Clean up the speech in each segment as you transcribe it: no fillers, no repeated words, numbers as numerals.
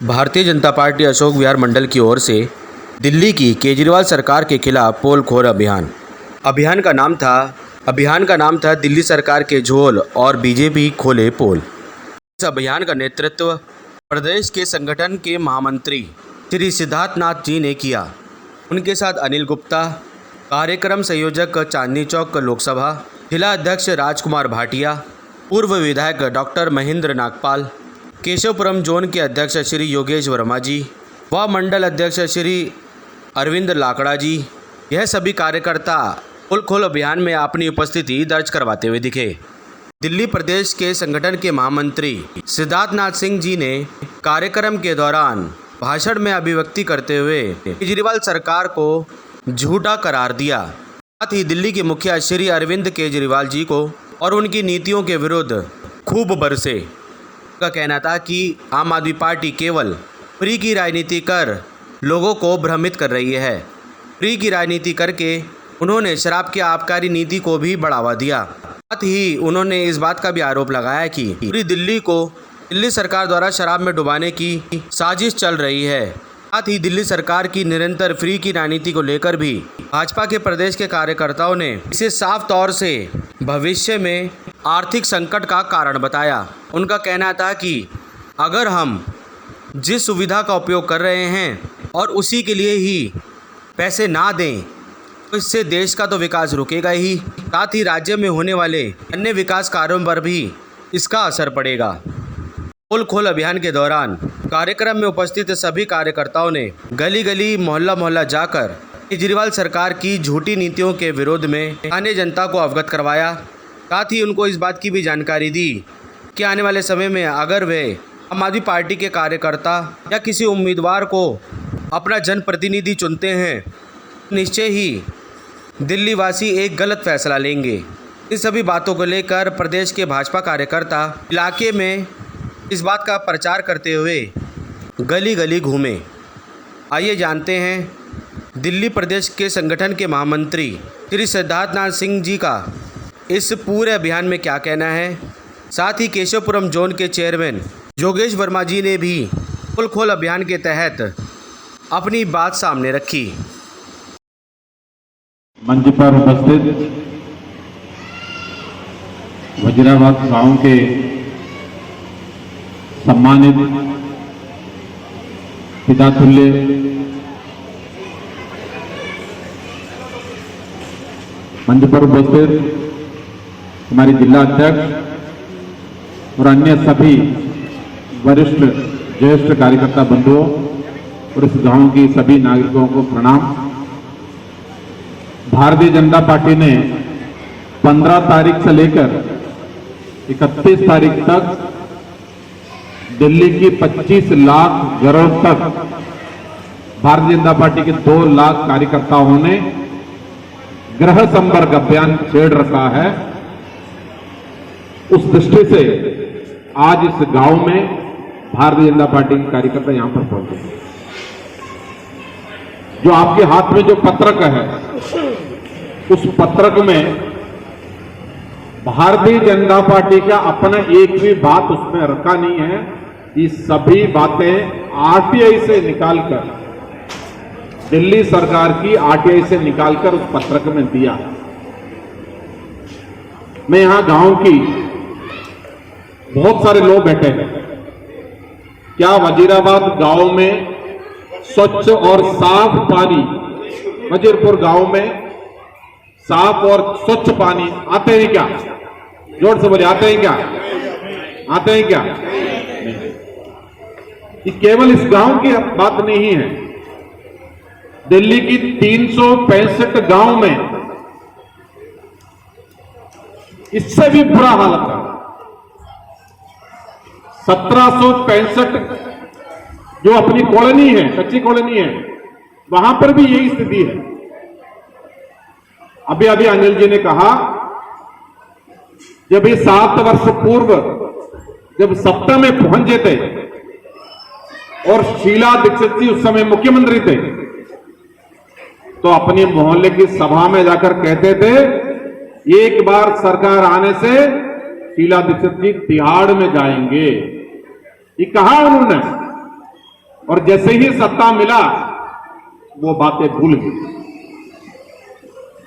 Bharatiya Janata party Ashok Vihar मंडल की ओर से दिल्ली की केजरीवाल सरकार के खिलाफ पोल खोल अभियान। अभियान का नाम था दिल्ली सरकार के झोल और बीजेपी खोले पोल। इस अभियान का नेतृत्व प्रदेश के संगठन के महामंत्री श्री सिद्धार्थनाथ जी ने किया। उनके साथ अनिल गुप्ता, कार्यक्रम संयोजक चांदनी चौक लोकसभा, जिला अध्यक्ष राजकुमार भाटिया, पूर्व विधायक डॉक्टर महेंद्र नागपाल, केशवपुरम जोन के अध्यक्ष श्री योगेश वर्मा जी व मंडल अध्यक्ष श्री अरविंद लाकड़ा जी, यह सभी कार्यकर्ता पोल खोल अभियान में अपनी उपस्थिति दर्ज करवाते हुए दिखे। दिल्ली प्रदेश के संगठन के महामंत्री सिद्धार्थनाथ सिंह जी ने कार्यक्रम के दौरान भाषण में अभिव्यक्ति करते हुए केजरीवाल सरकार को झूठा करार दिया। साथ ही दिल्ली के मुखिया श्री अरविंद केजरीवाल जी को और उनकी नीतियों के विरुद्ध खूब बरसे। उनका कहना था कि आम आदमी पार्टी केवल फ्री की राजनीति कर लोगों को भ्रमित कर रही है। फ्री की राजनीति करके उन्होंने शराब की आबकारी नीति को भी बढ़ावा दिया। साथ ही उन्होंने इस बात का भी आरोप लगाया कि पूरी दिल्ली को दिल्ली सरकार द्वारा शराब में डुबाने की साजिश चल रही है। साथ ही दिल्ली सरकार की निरंतर फ्री की राजनीति को लेकर भी भाजपा के प्रदेश के कार्यकर्ताओं ने इसे साफ तौर से भविष्य में आर्थिक संकट का कारण बताया। उनका कहना था कि अगर हम जिस सुविधा का उपयोग कर रहे हैं और उसी के लिए ही पैसे ना दें तो इससे देश का तो विकास रुकेगा ही, साथ ही राज्य में होने वाले अन्य विकास कार्यों पर भी इसका असर पड़ेगा। पोल खोल अभियान के दौरान कार्यक्रम में उपस्थित सभी कार्यकर्ताओं ने गली गली मोहल्ला मोहल्ला जाकर केजरीवाल सरकार की झूठी नीतियों के विरोध में स्थानीय जनता को अवगत करवाया। साथ ही उनको इस बात की भी जानकारी दी कि आने वाले समय में अगर वे आम आदमी पार्टी के कार्यकर्ता या किसी उम्मीदवार को अपना जनप्रतिनिधि चुनते हैं, निश्चय ही दिल्ली वासी एक गलत फैसला लेंगे। इन सभी बातों को लेकर प्रदेश के भाजपा कार्यकर्ता इलाके में इस बात का प्रचार करते हुए गली गली घूमे। आइए जानते हैं दिल्ली प्रदेश के संगठन के महामंत्री श्री सिद्धार्थनाथ सिंह जी का इस पूरे अभियान में क्या कहना है। साथ ही केशवपुरम जोन के चेयरमैन योगेश वर्मा जी ने भी पोल खोल अभियान के तहत अपनी बात सामने रखी। मंच पर उपस्थित वजीराबाद गांव के सम्मानित पितातुल्य मंच पर उपस्थित हमारे जिला अध्यक्ष और अन्य सभी वरिष्ठ ज्येष्ठ कार्यकर्ता बंधुओं और इस गांव की सभी नागरिकों को प्रणाम। भारतीय जनता पार्टी ने 15 तारीख से लेकर 31 तारीख तक दिल्ली की 25 लाख घरों तक भारतीय जनता पार्टी के 2 लाख कार्यकर्ताओं ने गृह संपर्क अभियान छेड़ रखा है। उस दृष्टि से आज इस गांव में भारतीय जनता पार्टी के कार्यकर्ता यहां पर पहुंचे। जो आपके हाथ में जो पत्रक है, उस पत्रक में भारतीय जनता पार्टी का अपना एक भी बात उसमें रखा नहीं है। ये सभी बातें आरटीआई से निकालकर, दिल्ली सरकार की आरटीआई से निकालकर उस पत्रक में दिया है। मैं यहां गांव की बहुत सारे लोग बैठे हैं। क्या वजीराबाद गांव में स्वच्छ और साफ पानी, वजीरपुर गांव में साफ और स्वच्छ पानी आते हैं क्या? जोर से बोले, आते हैं क्या? आते हैं क्या? ये केवल इस गांव की बात नहीं है। दिल्ली की 365 गांव में इससे भी बुरा हालत है। 1765 जो अपनी कॉलोनी है, कच्ची कॉलोनी है, वहां पर भी यही स्थिति है। अभी अभी अनिल जी ने कहा, जब ये 7 वर्ष पूर्व जब सत्ता में पहुंचे थे और शीला दीक्षित जी उस समय मुख्यमंत्री थे, तो अपने मोहल्ले की सभा में जाकर कहते थे, एक बार सरकार आने से शीला दीक्षित जी तिहाड़ में जाएंगे। ये कहा उन्होंने और जैसे ही सत्ता मिला वो बातें भूल गए।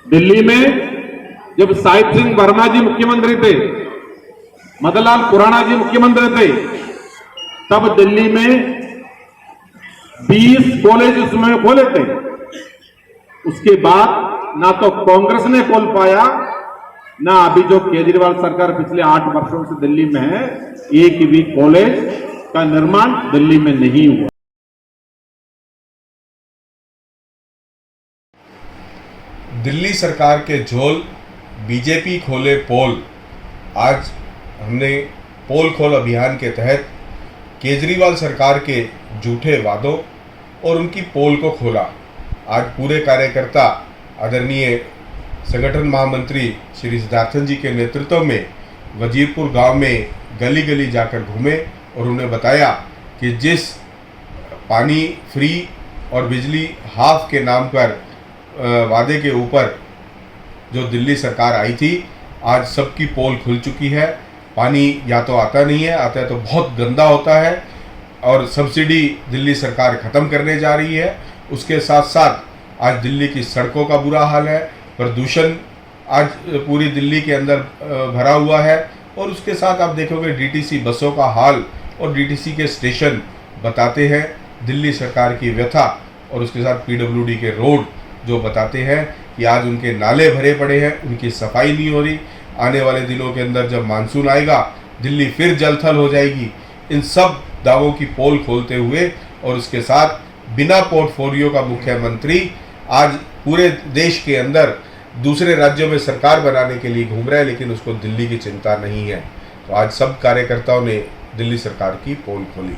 दिल्ली में जब साहिब सिंह वर्मा जी मुख्यमंत्री थे, मदनलाल खुराना जी मुख्यमंत्री थे, तब दिल्ली में 20 कॉलेज उसमें खोले थे। उसके बाद ना तो कांग्रेस ने खोल पाया, ना अभी जो केजरीवाल सरकार पिछले 8 वर्षों से दिल्ली में है, एक भी कॉलेज का निर्माण दिल्ली में नहीं हुआ। दिल्ली सरकार के झोल बीजेपी खोले पोल। आज हमने पोल खोल अभियान के तहत केजरीवाल सरकार के झूठे वादों और उनकी पोल को खोला। आज पूरे कार्यकर्ता आदरणीय संगठन महामंत्री श्री सिद्धार्थन जी के नेतृत्व में वजीरपुर गांव में गली गली जाकर घूमे और उन्हें बताया कि जिस पानी फ्री और बिजली हाफ के नाम पर वादे के ऊपर जो दिल्ली सरकार आई थी, आज सबकी पोल खुल चुकी है। पानी या तो आता नहीं है, आता है तो बहुत गंदा होता है, और सब्सिडी दिल्ली सरकार ख़त्म करने जा रही है। उसके साथ साथ आज दिल्ली की सड़कों का बुरा हाल है, प्रदूषण आज पूरी दिल्ली के अंदर भरा हुआ है, और उसके साथ आप देखोगे डीटीसी बसों का हाल और डीटीसी के स्टेशन बताते हैं दिल्ली सरकार की व्यथा, और उसके साथ पीडब्ल्यूडी के रोड जो बताते हैं कि आज उनके नाले भरे पड़े हैं, उनकी सफाई नहीं हो रही। आने वाले दिनों के अंदर जब मानसून आएगा दिल्ली फिर जलथल हो जाएगी। इन सब दावों की पोल खोलते हुए और उसके साथ बिना पोर्टफोलियो का मुख्यमंत्री आज पूरे देश के अंदर दूसरे राज्यों में सरकार बनाने के लिए घूम रहा है, लेकिन उसको दिल्ली की चिंता नहीं है। तो आज सब कार्यकर्ताओं ने दिल्ली सरकार की पोल खोली।